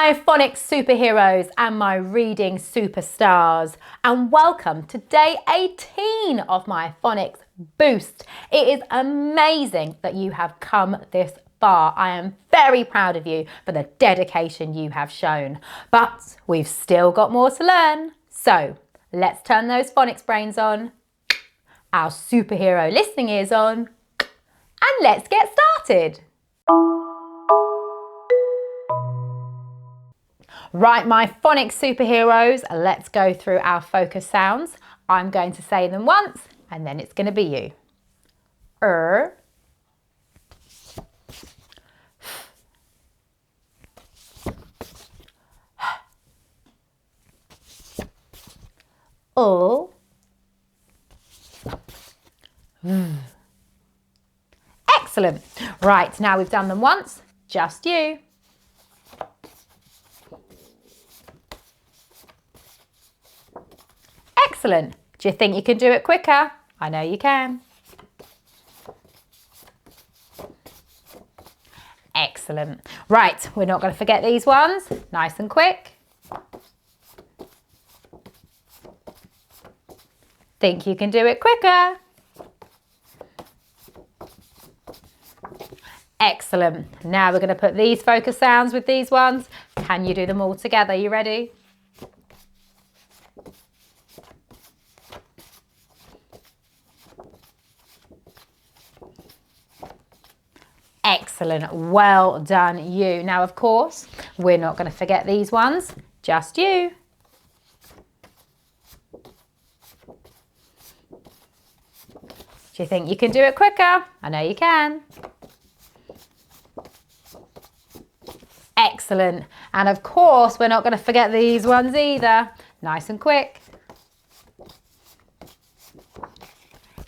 my phonics superheroes and my reading superstars, and welcome to day 18 of my Phonics Boost. It is amazing that you have come this far. I am very proud of you for the dedication you have shown, but we've still got more to learn. So let's turn those phonics brains on, our superhero listening ears on, and let's get started. Right, my phonics superheroes, let's go through our focus sounds. I'm going to say them once and then it's going to be you. Excellent. Right, now we've done them once, just you. Excellent. Do you think you can do it quicker? I know you can. Excellent. Right, we're not going to forget these ones. Nice and quick. Think you can do it quicker? Excellent. Now we're going to put these focus sounds with these ones. Can you do them all together? You ready? Excellent. Well done, you. Now, of course, we're not going to forget these ones. Just you. Do you think you can do it quicker? I know you can. Excellent. And of course, we're not going to forget these ones either. Nice and quick.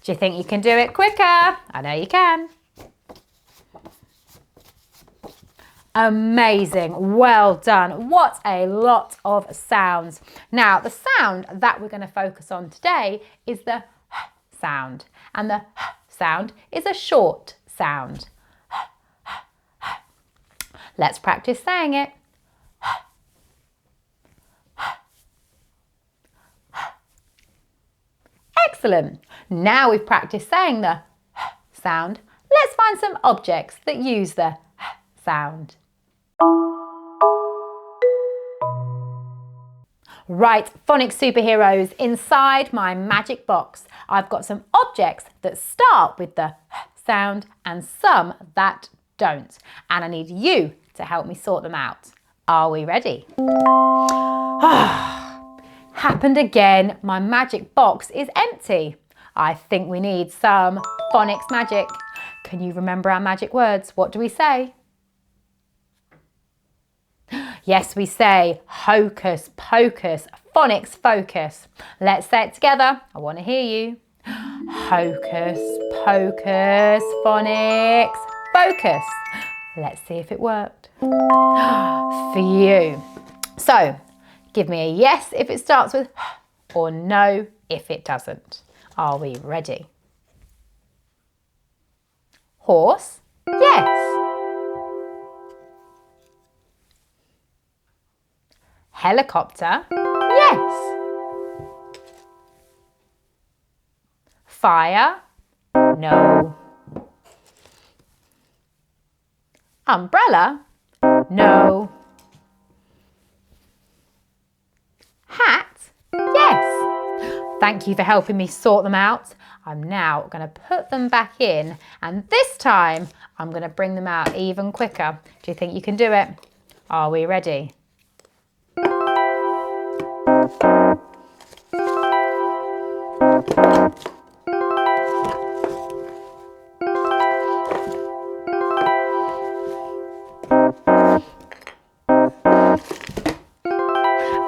Do you think you can do it quicker? I know you can. Amazing. Well done. What a lot of sounds. Now, the sound that we're going to focus on today is the h sound. And the h sound is a short sound. Let's practice saying it. Excellent. Now we've practiced saying the h sound. Let's find some objects that use the h sound. Right, phonics superheroes, inside my magic box, I've got some objects that start with the h sound and some that don't. And I need you to help me sort them out. Are we ready? Happened again. My magic box is empty. I think we need some phonics magic. Can you remember our magic words? What do we say? Yes, we say hocus pocus, phonics focus. Let's say it together. I want to hear you. Hocus pocus, phonics focus. Let's see if it worked. For you. So, give me a yes if it starts with h or no if it doesn't. Are we ready? Horse, yes. Helicopter, yes. Fire, no. Umbrella, no. Hat, yes. Thank you for helping me sort them out. I'm now going to put them back in, and this time I'm going to bring them out even quicker. Do you think you can do it? Are we ready?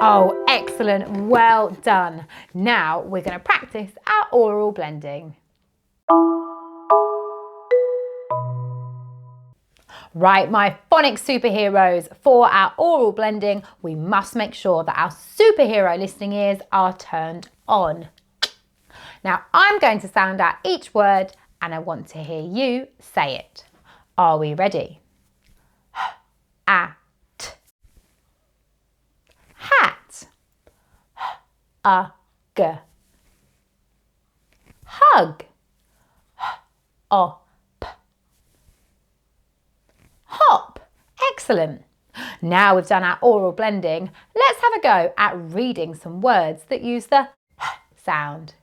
Oh, excellent. Well done. Now we're going to practice our oral blending. Right, my phonics superheroes, for our oral blending, we must make sure that our superhero listening ears are turned on. Now, I'm going to sound out each word and I want to hear you say it. Are we ready? At, Hug. H-o-p. Hop. Excellent. Now we've done our oral blending, let's have a go at reading some words that use the h sound.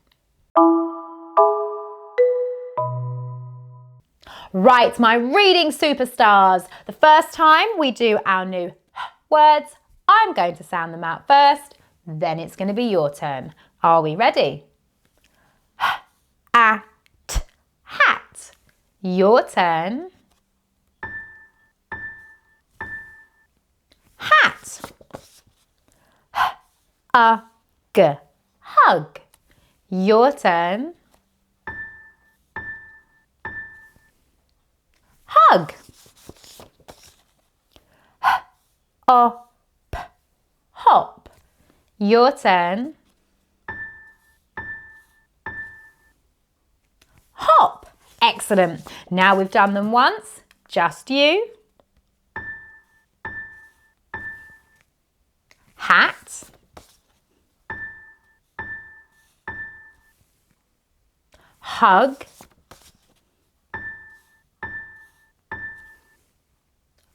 Right, my reading superstars. The first time we do our new h words, I'm going to sound them out first, then it's going to be your turn. Are we ready? H-a-t, hat. Your turn. Hat. H-u-g, hug. Your turn. Hug. H-o-p, hop. Your turn. Hop. Excellent. Now we've done them once, just you. Hat. Hug.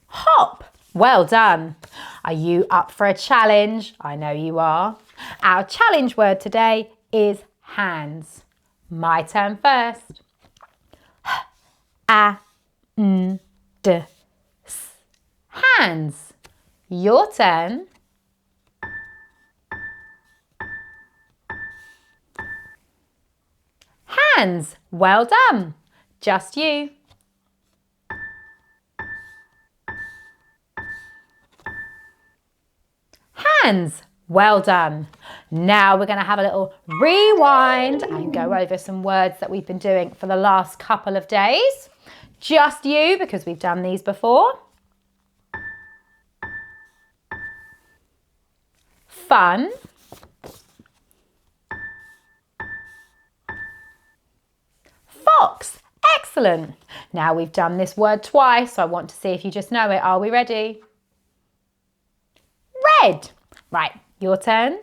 Hop. Well done. Are you up for a challenge? I know you are. Our challenge word today is hands. My turn first. H-a-n-d-s. Hands. Your turn. Hands. Well done. Just you. Hands. Well done. Now we're going to have a little rewind and go over some words that we've been doing for the last couple of days. Just you, because we've done these before. Fun. Fox. Excellent. Now we've done this word twice, so I want to see if you just know it. Are we ready? Red. Right, your turn.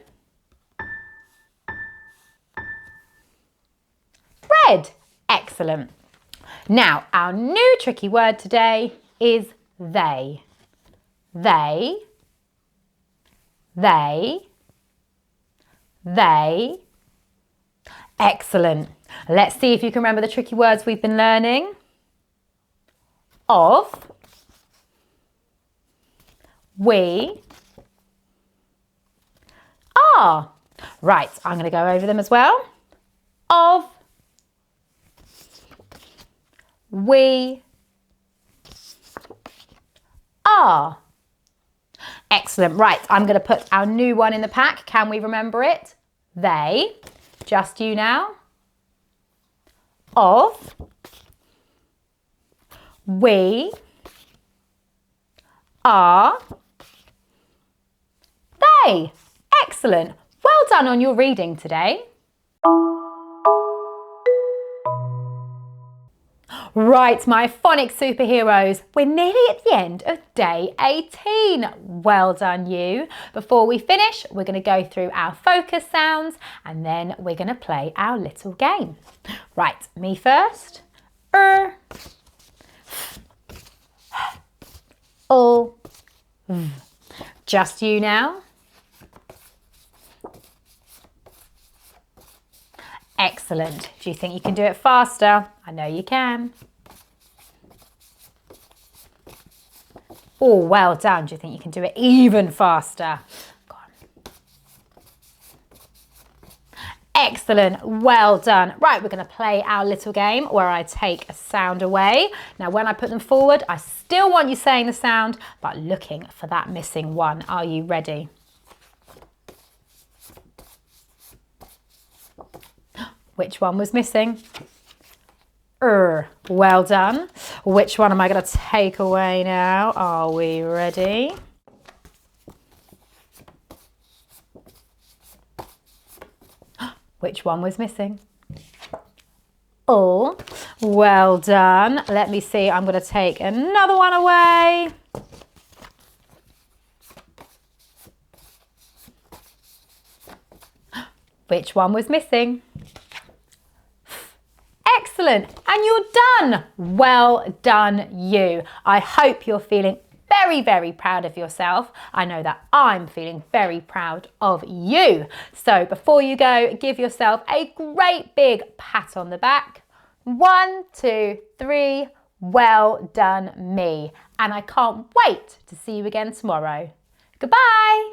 Red. Excellent. Now, our new tricky word today is they. They. They. They. Excellent. Let's see if you can remember the tricky words we've been learning. Of. We. Are. Right, I'm going to go over them as well. Of. We. Are. Excellent. Right, I'm going to put our new one in the pack. Can we remember it? They. Just you now. Of. We. Are. They. Excellent. Well done on your reading today. Right, my phonics superheroes, we're nearly at the end of day 18. Well done you. Before we finish, we're going to go through our focus sounds and then we're going to play our little game. Right, me first. O, v. Just you now. Excellent. Do you think you can do it faster? I know you can. Oh, well done. Do you think you can do it even faster? Go on. Excellent. Well done. Right, we're going to play our little game where I take a sound away. Now, when I put them forward, I still want you saying the sound, but looking for that missing one. Are you ready? Which one was missing? Well done. Which one am I going to take away now? Are we ready? Which one was missing? Oh, well done. Let me see. I'm going to take another one away. Which one was missing? Excellent, and you're done. Well done you. I hope you're feeling very, very proud of yourself. I know that I'm feeling very proud of you. So before you go, give yourself a great big pat on the back. 1, 2, 3, well done me. And I can't wait to see you again tomorrow. Goodbye.